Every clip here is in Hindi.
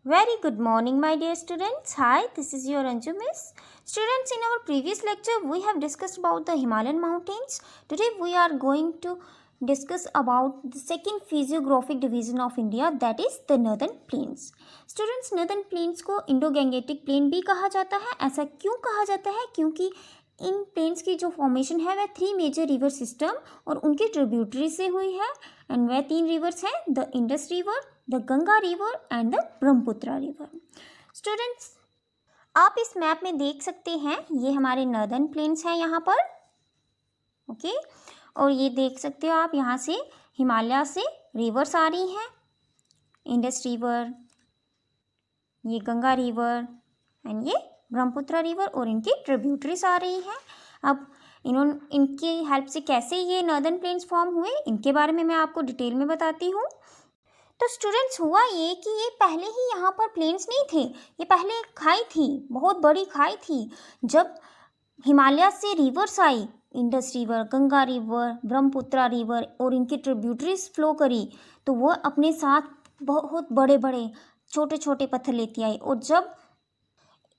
Very good morning, my dear students. Hi, this is your Anju Miss. Students, in our previous lecture, we have discussed about the Himalayan mountains. Today, we are going to discuss about the second physiographic division of India, that is the Northern Plains. Students, Northern Plains को इंडो-गैंगेटिक प्लेन भी कहा जाता है. ऐसा क्यों कहा जाता है? क्योंकि इन प्लेन्स की जो फॉर्मेशन है वह 3 मेजर रिवर सिस्टम और उनके ट्रिब्यूटरी से हुई है. एंड वह 3 रिवर्स हैं, the Indus river, the Ganga river and the Brahmaputra river. Students, आप इस मैप में देख सकते हैं, ये हमारे नॉर्दर्न प्लेन्स हैं यहाँ पर. ओके, और ये देख सकते हो आप, यहाँ से हिमालय से रिवर्स आ रही हैं, इंडस रिवर, ये गंगा रिवर एंड ये ब्रह्मपुत्र रिवर, और इनकी ट्रिब्यूटरीज आ रही हैं. अब इनकी हेल्प से कैसे ये नॉर्दर्न प्लेन्स फॉर्म हुए, इनके बारे में मैं आपको डिटेल में बताती हूँ. तो स्टूडेंट्स, हुआ ये कि ये पहले ही यहाँ पर प्लेन्स नहीं थे, ये पहले एक खाई थी, बहुत बड़ी खाई थी. जब हिमालय से रिवर्स आई, Indus river, Ganga river, Brahmaputra river और इनकी ट्रिब्यूटरीज फ्लो करी, तो वो अपने साथ बहुत बड़े बड़े छोटे छोटे पत्थर लेती आई. और जब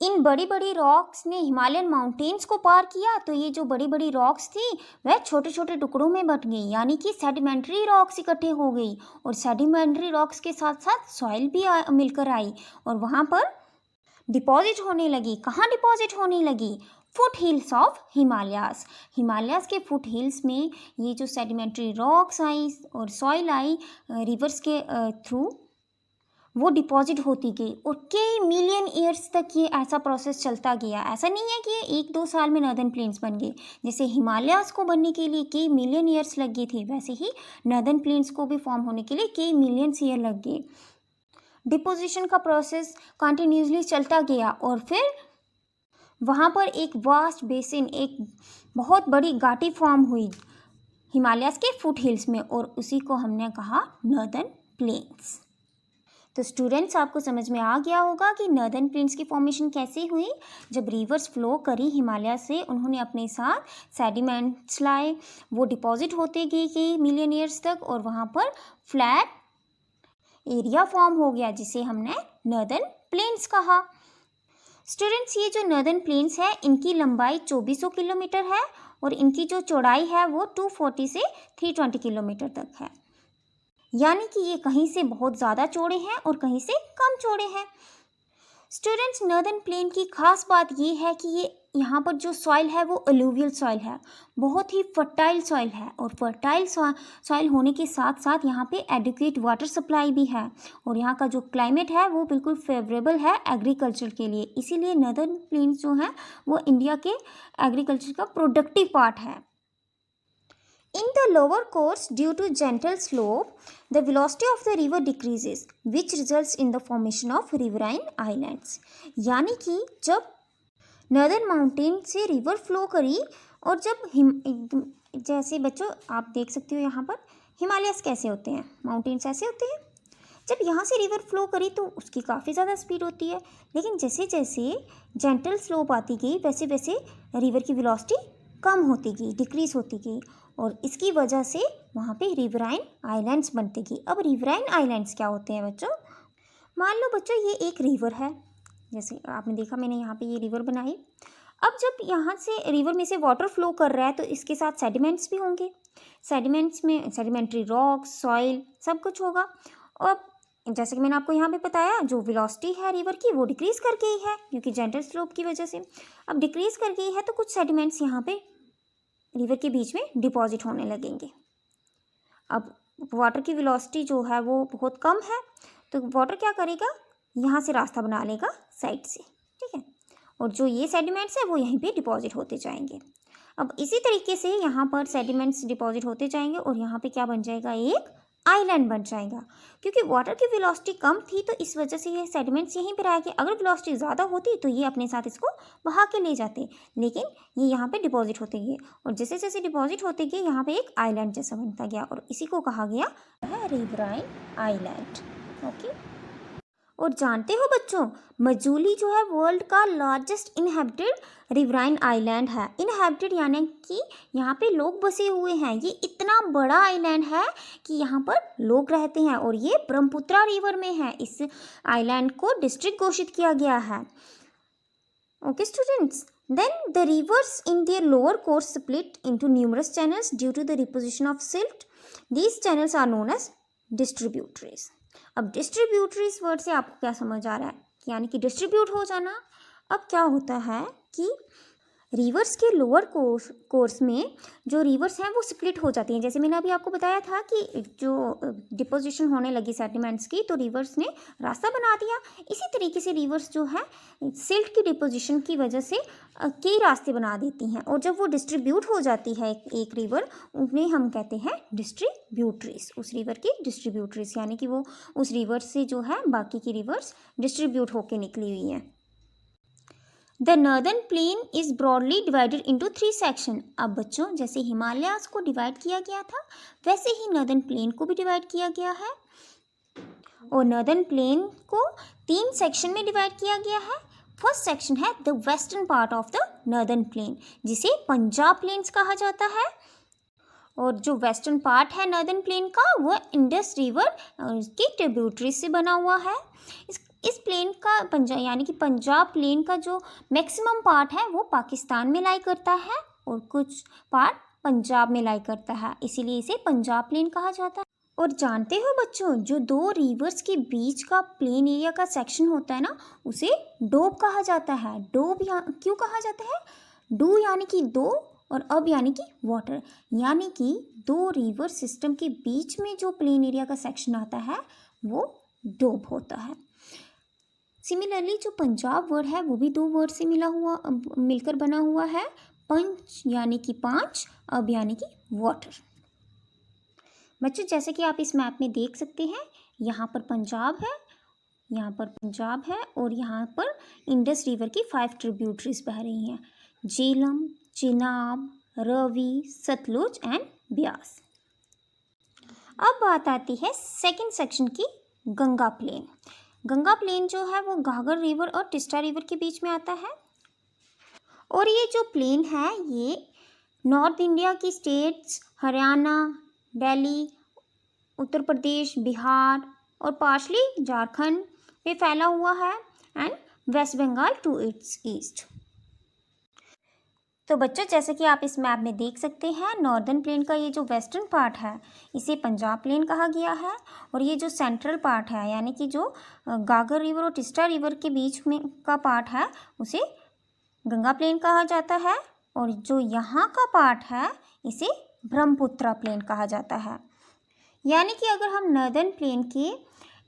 इन बड़ी बड़ी रॉक्स ने हिमालयन माउंटेन्स को पार किया, तो ये जो बड़ी बड़ी रॉक्स थी वह छोटे छोटे टुकड़ों में बट गई, यानी कि सेडिमेंट्री रॉक्स इकट्ठे हो गई. और सेडिमेंट्री रॉक्स के साथ साथ सॉइल भी मिलकर आई और वहाँ पर डिपॉजिट होने लगी. कहाँ डिपॉजिट होने लगी? Foot hills of Himalayas. Himalayas के फुट हिल्स में ये जो सेडिमेंट्री रॉक्स आई और सॉइल आई रिवर्स के थ्रू, वो डिपॉजिट होती गई. और कई मिलियन ईयर्स तक ये ऐसा प्रोसेस चलता गया. ऐसा नहीं है कि ये 1-2 साल में नॉर्दर्न प्लेन्स बन गए. जैसे हिमालयास को बनने के लिए कई मिलियन ईयर्स लग गए थे, वैसे ही नॉर्दर्न प्लेन्स को भी फॉर्म होने के लिए कई मिलियंस ईयर लग गए. डिपोजिशन का प्रोसेस कंटिन्यूसली चलता गया और फिर वहाँ पर एक वास्ट बेसिन, एक बहुत बड़ी घाटी फॉर्म हुई हिमालयास के फुट हिल्स में, और उसी को हमने कहा नॉर्दर्न प्लेन्स. तो स्टूडेंट्स, आपको समझ में आ गया होगा कि नॉर्दर्न प्लेन्स की फॉर्मेशन कैसे हुई. जब रिवर्स फ्लो करी हिमालय से, उन्होंने अपने साथ सेडिमेंट्स लाए, वो डिपॉजिट होते गए कई मिलियन ईयर्स तक, और वहाँ पर फ्लैट एरिया फॉर्म हो गया, जिसे हमने नॉर्दर्न प्लेन्स कहा. स्टूडेंट्स, ये जो नॉर्दर्न प्लेन्स है, इनकी लंबाई 2400 किलोमीटर है और इनकी जो चौड़ाई है वो 240 से 320 किलोमीटर तक है. यानी कि ये कहीं से बहुत ज़्यादा चौड़े हैं और कहीं से कम चौड़े हैं. स्टूडेंट्स, नॉर्दर्न प्लेन की खास बात ये है कि ये यहाँ पर जो सॉइल है वो अलूवियल सॉइल है, बहुत ही फर्टाइल सॉइल है. और फर्टाइल सॉइल होने के साथ साथ यहाँ पे एडिक्वेट वाटर सप्लाई भी है. और यहाँ का जो क्लाइमेट है वो बिल्कुल फेवरेबल है एग्रीकल्चर के लिए. इसीलिए नॉर्दर्न प्लेन्स जो हैं वो इंडिया के एग्रीकल्चर का प्रोडक्टिव पार्ट है. In the lower course, due to gentle slope, the velocity of the river decreases, which results in the formation of riverine islands. यानी कि जब नॉर्दर्न माउंटेन से रिवर फ्लो करी, और जब जैसे बच्चों आप देख सकते हो यहाँ पर हिमालयस कैसे होते हैं, माउंटेन्स ऐसे होते हैं. जब यहाँ से रिवर फ्लो करी तो उसकी काफ़ी ज़्यादा स्पीड होती है, लेकिन जैसे जैसे जेंटल स्लोप आती गई वैसे वैसे रिवर की वेलोसिटी कम होती गई, डिक्रीज होती गई, और इसकी वजह से वहाँ पे रिवराइन आइलैंड्स बनती गई. अब रिवराइन आइलैंड्स क्या होते हैं बच्चों? मान लो बच्चों, ये एक रिवर है, जैसे आपने देखा मैंने यहाँ पे ये रिवर बनाई. अब जब यहाँ से रिवर में से वाटर फ्लो कर रहा है तो इसके साथ सेडिमेंट्स भी होंगे. सेडिमेंट्स में सेडिमेंट्री रॉक्स, सॉइल, सब कुछ होगा. और जैसे कि मैंने आपको यहाँ पे बताया, जो वेलोसिटी है रिवर की वो डिक्रीज़ कर गई है क्योंकि जेंटल स्लोप की वजह से. अब डिक्रीज़ कर गई है तो कुछ सेडिमेंट्स यहाँ पे रिवर के बीच में डिपॉजिट होने लगेंगे. अब वाटर की वेलोसिटी जो है वो बहुत कम है, तो वाटर क्या करेगा, यहाँ से रास्ता बना लेगा साइड से, ठीक है, और जो ये सेडिमेंट्स है वो यहीं पे डिपॉजिट होते जाएंगे. अब इसी तरीके से यहाँ पर सेडिमेंट्स डिपॉजिट होते जाएंगे और यहाँ पे क्या बन जाएगा, एक आइलैंड बन जाएगा. क्योंकि वाटर की वेलोसिटी कम थी तो इस वजह से ये सेडिमेंट्स यहीं पर आए. अगर वेलोसिटी ज़्यादा होती तो ये अपने साथ इसको बहा के ले जाते, लेकिन ये यहाँ पे डिपॉजिट होते गए, और जैसे जैसे डिपॉजिट होते गए यहाँ पे एक आइलैंड जैसा बनता गया, और इसी को कहा गया है रिवराइन आइलैंड. ओके, और जानते हो बच्चों, मजूली जो है वर्ल्ड का लार्जेस्ट इनहेबिटेड रिवराइन आइलैंड है। इनहेबिटेड यानी कि यहाँ पे लोग बसे हुए हैं। ये इतना बड़ा आइलैंड है कि यहाँ पर लोग रहते हैं और ये ब्रह्मपुत्रा रिवर में है। इस आइलैंड को डिस्ट्रिक्ट घोषित किया गया है। Okay students, then the rivers in their lower course split into numerous channels due to the deposition of silt. These channels are known as distributaries. अब distributaries वर्ड से आपको क्या समझ आ रहा है, यानी कि डिस्ट्रीब्यूट हो जाना। अब क्या होता है कि रिवर्स के लोअर कोर्स में जो रिवर्स हैं वो स्प्लिट हो जाती हैं। जैसे मैंने अभी आपको बताया था कि जो डिपोजिशन होने लगी सेडिमेंट्स की, तो रिवर्स ने रास्ता बना दिया। इसी तरीके से रिवर्स जो है सिल्ट की डिपोजिशन की वजह से कई रास्ते बना देती हैं, और जब वो डिस्ट्रीब्यूट हो जाती है एक रिवर, उन्हें हम कहते हैं डिस्ट्रीब्यूटरीज। उस रिवर की डिस्ट्रीब्यूटरीज, यानी कि वो उस रिवर से जो है बाकी की रिवर्स डिस्ट्रीब्यूट होकर निकली हुई हैं। The northern plain is broadly divided into 3 section. अब बच्चों, जैसे हिमालयाज को डिवाइड किया गया था, वैसे ही नॉर्दर्न प्लेन को भी डिवाइड किया गया है। और नॉर्दर्न प्लेन को 3 सेक्शन में डिवाइड किया गया है। फर्स्ट सेक्शन है the western part of the northern plain, जिसे पंजाब प्लेन्स कहा जाता है। और जो वेस्टर्न पार्ट है नॉर्दर्न प्लेन का, वो इंडस रिवर की ट्रिब्यूटरी से बना हुआ है। इस प्लेन का यानी कि पंजाब प्लेन का जो मैक्सिमम पार्ट है वो पाकिस्तान में लाई करता है, और कुछ पार्ट पंजाब में लाई करता है, इसीलिए इसे पंजाब प्लेन कहा जाता है। और जानते हो बच्चों, जो 2 रिवर्स के बीच का प्लेन एरिया का सेक्शन होता है ना, उसे डोब कहा जाता है। डोब क्यों कहा जाता है? डू यानी कि 2 और अब यानी कि वाटर, यानी कि 2 रिवर सिस्टम के बीच में जो प्लेन एरिया का सेक्शन आता है वो डोब होता है। सिमिलरली जो पंजाब वर्ड है वो भी 2 वर्ड से मिलकर बना हुआ है। पंच यानी कि 5, अब यानी कि वाटर। बच्चों, जैसे कि आप इस मैप में देख सकते हैं, यहाँ पर पंजाब है, यहाँ पर पंजाब है, और यहाँ पर इंडस रिवर की 5 ट्रिब्यूटरीज बह रही हैं, झेलम, चिनाब, रवि, सतलुज एंड ब्यास। अब बात आती है सेकंड सेक्शन की, गंगा प्लेन। गंगा प्लेन जो है वो घाघर रिवर और टिस्टा रिवर के बीच में आता है। और ये जो प्लेन है ये नॉर्थ इंडिया की स्टेट्स हरियाणा, दिल्ली, उत्तर प्रदेश, बिहार और पार्शली झारखंड पे फैला हुआ है, and West Bengal to its east. तो बच्चों, जैसे कि आप इस मैप में देख सकते हैं, नॉर्दर्न प्लेन का ये जो वेस्टर्न पार्ट है इसे पंजाब प्लेन कहा गया है, और ये जो सेंट्रल पार्ट है यानी कि जो घाघर रिवर और टिस्टा रिवर के बीच में का पार्ट है उसे गंगा प्लेन कहा जाता है, और जो यहाँ का पार्ट है इसे ब्रह्मपुत्रा प्लेन कहा जाता है। यानी कि अगर हम नॉर्दर्न प्लेन के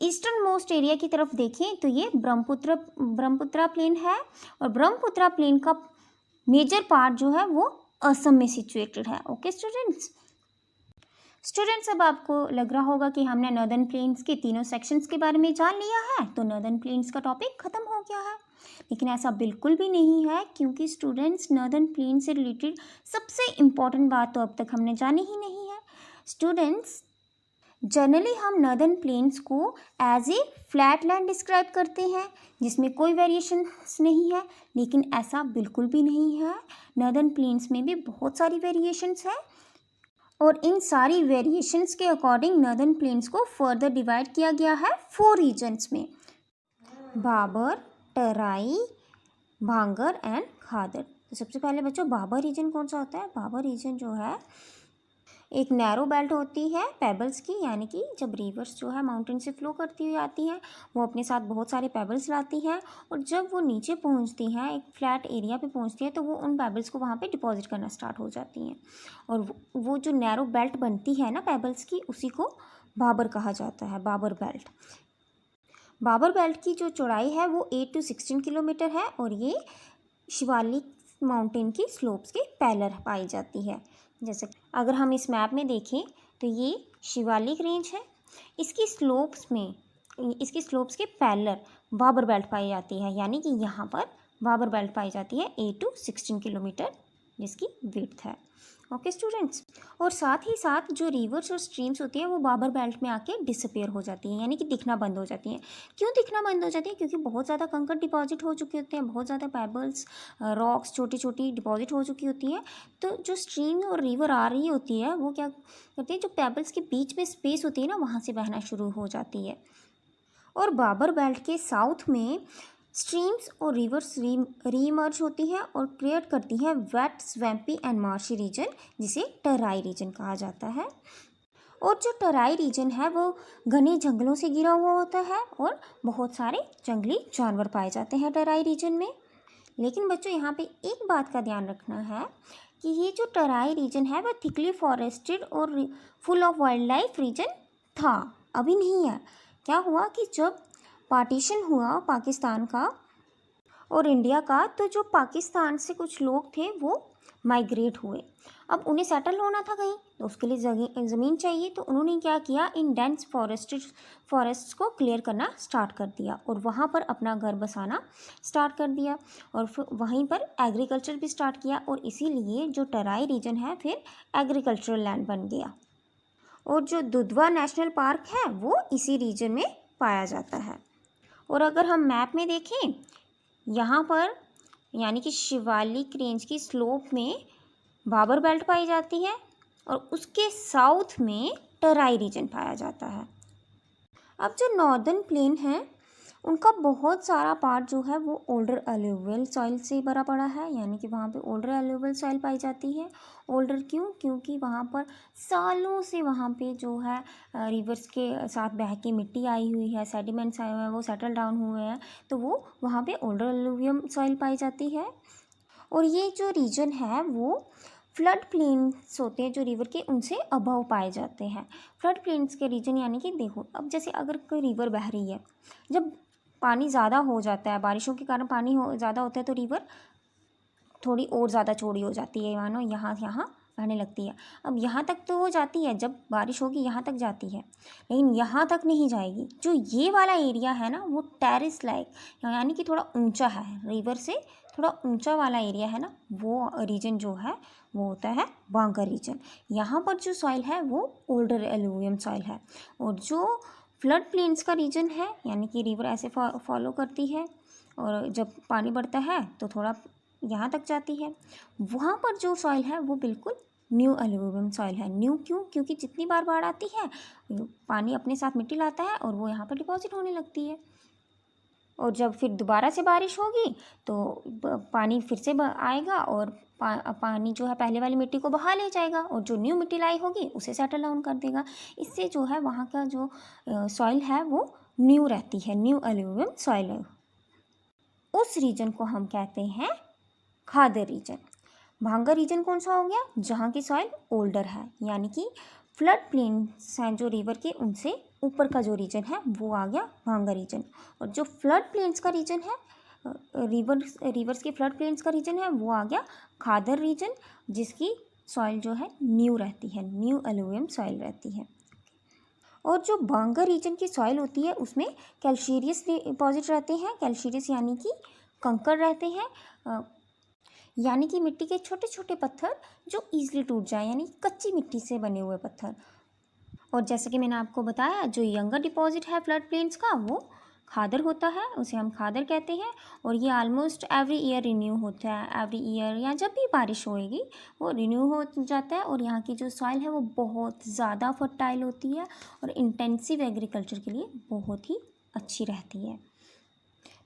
ईस्टर्न मोस्ट एरिया की तरफ देखें तो ये ब्रह्मपुत्रा प्लेन है, और ब्रह्मपुत्रा प्लेन का मेजर पार्ट जो है वो असम में सिचुएटेड है। ओके स्टूडेंट्स, अब आपको लग रहा होगा कि हमने नॉर्दर्न प्लेन्स के तीनों सेक्शंस के बारे में जान लिया है, तो नॉर्दर्न प्लेन्स का टॉपिक ख़त्म हो गया है। लेकिन ऐसा बिल्कुल भी नहीं है, क्योंकि स्टूडेंट्स नॉर्दर्न प्लेन से रिलेटेड सबसे इम्पॉर्टेंट बात तो अब तक हमने जानी ही नहीं है। स्टूडेंट्स, जनरली हम नॉर्दर्न प्लेन्स को as a flat land describe करते हैं जिसमें कोई वेरिएशंस नहीं है, लेकिन ऐसा बिल्कुल भी नहीं है। नॉर्दर्न प्लेन्स में भी बहुत सारी वेरिएशंस हैं, और इन सारी वेरिएशंस के अकॉर्डिंग नॉर्दर्न प्लेन्स को फर्दर डिवाइड किया गया है 4 रीजन्स में: भाबर, तराई, भांगर एंड खादर। तो सबसे पहले बच्चों, भाबर रीजन कौन सा होता है? भाबर रीजन जो है एक नैरो बेल्ट होती है पेबल्स की, यानी कि जब रिवर्स जो है माउंटेन से फ्लो करती हुई आती हैं वो अपने साथ बहुत सारे पेबल्स लाती हैं, और जब वो नीचे पहुंचती हैं एक फ्लैट एरिया पे पहुंचती है तो वो उन पेबल्स को वहाँ पे डिपॉजिट करना स्टार्ट हो जाती हैं, और वो जो नैरो बेल्ट बनती है ना पेबल्स की, उसी को भाबर कहा जाता है, भाबर बेल्ट। भाबर बेल्ट की जो चौड़ाई है वो 8 to 16 किलोमीटर है, और ये शिवालिक माउंटेन की स्लोप्स के पैरेलल पाई जाती है। जैसे अगर हम इस मैप में देखें तो ये शिवालिक रेंज है, इसकी स्लोप्स के पैरेलल भाबर बेल्ट पाई जाती है, यानी कि यहाँ पर भाबर बेल्ट पाई जाती है 8 to 16 किलोमीटर जिसकी विड्थ है। ओके स्टूडेंट्स, और साथ ही साथ जो रिवर्स और स्ट्रीम्स होती हैं वो बाबर बेल्ट में आके डिसअपेयर हो जाती हैं, यानी कि दिखना बंद हो जाती हैं। क्यों दिखना बंद हो जाती है? क्योंकि बहुत ज़्यादा कंकड़ डिपॉजिट हो चुके होते हैं, बहुत ज़्यादा पेबल्स, रॉक्स छोटी छोटी डिपॉजिट हो चुकी होती हैं। तो जो स्ट्रीम और रिवर आ रही होती है वो क्या करती है, जो पेबल्स के बीच में स्पेस होती है ना, वहाँ से बहना शुरू हो जाती है। और बाबर बेल्ट के साउथ में स्ट्रीम्स और रिवर्स रीमर्ज होती हैं और क्रिएट करती हैं wet, swampy and marshy region, जिसे टराई रीजन कहा जाता है। और जो टराई रीजन है वो घने जंगलों से घिरा हुआ होता है और बहुत सारे जंगली जानवर पाए जाते हैं टराई रीजन में। लेकिन बच्चों, यहाँ पे एक बात का ध्यान रखना है कि ये जो टराई रीजन है वह थिकली फॉरेस्टेड और full of wildlife region था, अभी नहीं है। क्या हुआ कि जब पार्टीशन हुआ पाकिस्तान का और इंडिया का, तो जो पाकिस्तान से कुछ लोग थे वो माइग्रेट हुए। अब उन्हें सेटल होना था कहीं, तो उसके लिए ज़मीन चाहिए। तो उन्होंने क्या किया, इन डेंस फॉरेस्ट्स को क्लियर करना स्टार्ट कर दिया और वहाँ पर अपना घर बसाना स्टार्ट कर दिया और फिर वहीं पर एग्रीकल्चर भी स्टार्ट किया। और इसीलिए जो टराई रीजन है फिर एग्रीकल्चरल लैंड बन गया। और जो दुधवा नेशनल पार्क है वो इसी रीजन में पाया जाता है। और अगर हम मैप में देखें, यहाँ पर यानी कि शिवालिक रेंज की स्लोप में बाबर बेल्ट पाई जाती है और उसके साउथ में टराई रीजन पाया जाता है। अब जो नॉर्दर्न प्लेन है उनका बहुत सारा पार्ट जो है वो ओल्डर एल्यूवियल सॉइल से भरा पड़ा है, यानी कि वहाँ पे ओल्डर एल्यूवियल सॉइल पाई जाती है। ओल्डर क्यों? क्योंकि वहाँ पर सालों से वहाँ पे जो है रिवर्स के साथ बह के मिट्टी आई हुई है, सेडिमेंट्स आए हुए हैं, वो सेटल डाउन हुए हैं, तो वो वहाँ पे ओल्डर एल्यूवियम सॉइल पाई जाती है। और ये जो रीजन है वो फ्लड प्लेन्स होते हैं जो रिवर के, उनसे अबव पाए जाते हैं। फ्लड प्लेन्स के रीजन यानी कि देखो, अब जैसे अगर कोई रिवर बह रही है, जब पानी ज़्यादा हो जाता है, बारिशों के कारण पानी ज़्यादा होता है, तो रिवर थोड़ी और ज़्यादा चौड़ी हो जाती है, मानो यहाँ बहने लगती है। अब यहाँ तक तो वो जाती है, जब बारिश होगी यहाँ तक जाती है, लेकिन यहाँ तक नहीं जाएगी। जो ये वाला एरिया है ना वो टेरिस लाइक, यानी कि थोड़ा ऊंचा है, रिवर से थोड़ा ऊंचा वाला एरिया है ना, वो रीजन जो है वो होता है बांगर रीजन। यहाँ पर जो सॉइल है वो ओल्डर एल्यूवियम सॉइल है। और जो फ्लड प्लेन्स का रीजन है, यानी कि रिवर ऐसे फॉलो करती है और जब पानी बढ़ता है तो थोड़ा यहाँ तक जाती है, वहाँ पर जो सॉइल है वो बिल्कुल न्यू एल्यूवियम सॉइल है। न्यू क्यों? क्योंकि जितनी बार बाढ़ आती है पानी अपने साथ मिट्टी लाता है और वो यहाँ पर डिपॉजिट होने लगती है। और जब फिर दोबारा से बारिश होगी तो पानी फिर से आएगा और पानी जो है पहले वाली मिट्टी को बहा ले जाएगा और जो न्यू मिट्टी लाई होगी उसे सेटल डाउन कर देगा। इससे जो है वहाँ का जो सॉइल है वो न्यू रहती है, न्यू एल्यूवियम सॉइल है। उस रीजन को हम कहते हैं खादर रीजन। भांगर रीजन कौन सा हो गया? जहाँ की सॉइल ओल्डर है, यानी कि फ्लड प्लेन्स हैं जो रिवर के, उनसे ऊपर का जो रीजन है वो आ गया भांगर रीजन। और जो फ्लड प्लेन्स का रीजन है, रिवर्स के फ्लड प्लेन्स का रीजन है, वो आ गया खादर रीजन, जिसकी सॉइल जो है न्यू रहती है, न्यू एल्यूवियम सॉइल रहती है। और जो भांगर रीजन की सॉइल होती है उसमें कैल्शियस डिपॉजिट रहते हैं। कैल्शियस यानी कि कंकड़ रहते हैं, यानी कि मिट्टी के छोटे छोटे पत्थर जो ईजिली टूट जाए, यानी कच्ची मिट्टी से बने हुए पत्थर। और जैसे कि मैंने आपको बताया, जो यंगर डिपॉजिट है फ्लड प्लेन्स का वो खादर होता है, उसे हम खादर कहते हैं। और ये ऑलमोस्ट एवरी ईयर रिन्यू होता है, एवरी ईयर या जब भी बारिश होएगी वो रिन्यू हो जाता है। और यहाँ की जो सॉइल है वो बहुत ज़्यादा फर्टाइल होती है और इंटेंसिव एग्रीकल्चर के लिए बहुत ही अच्छी रहती है।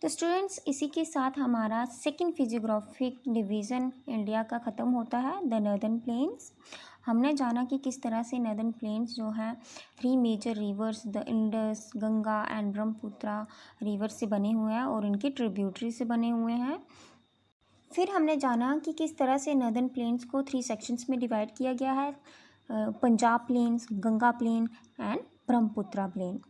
तो स्टूडेंट्स, इसी के साथ हमारा सेकंड फिजियोग्राफिक डिवीज़न इंडिया का ख़त्म होता है, द नॉर्दर्न प्लेन्स। हमने जाना कि किस तरह से नॉर्दर्न प्लेन्स जो हैं 3 major rivers, the Indus, Ganga and Brahmaputra river से बने हुए हैं और इनके ट्रिब्यूटरी से बने हुए हैं। फिर हमने जाना कि किस तरह से नॉर्दर्न प्लेन्स को 3 सेक्शंस में डिवाइड किया गया है, Punjab plains, Ganga plain and Brahmaputra plain.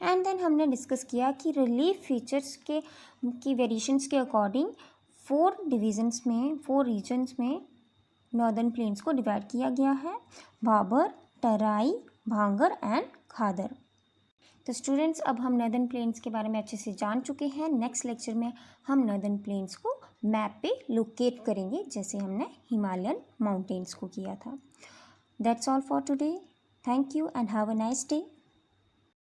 And then हमने डिस्कस किया कि रिलीफ फीचर्स की वेरिएशंस के अकॉर्डिंग 4 डिवीजन्स में, 4 रीजन्स में नॉर्दर्न प्लेन्स को डिवाइड किया गया है, भाबर, तराई, भांगर एंड खादर। तो स्टूडेंट्स, अब हम नॉर्दर्न प्लेन्स के बारे में अच्छे से जान चुके हैं। नेक्स्ट लेक्चर में हम नॉर्दर्न प्लेन्स को मैप पे लोकेट करेंगे, जैसे हमने हिमालयन माउंटेन्स को किया था। That's all for today. Thank you and have a nice day.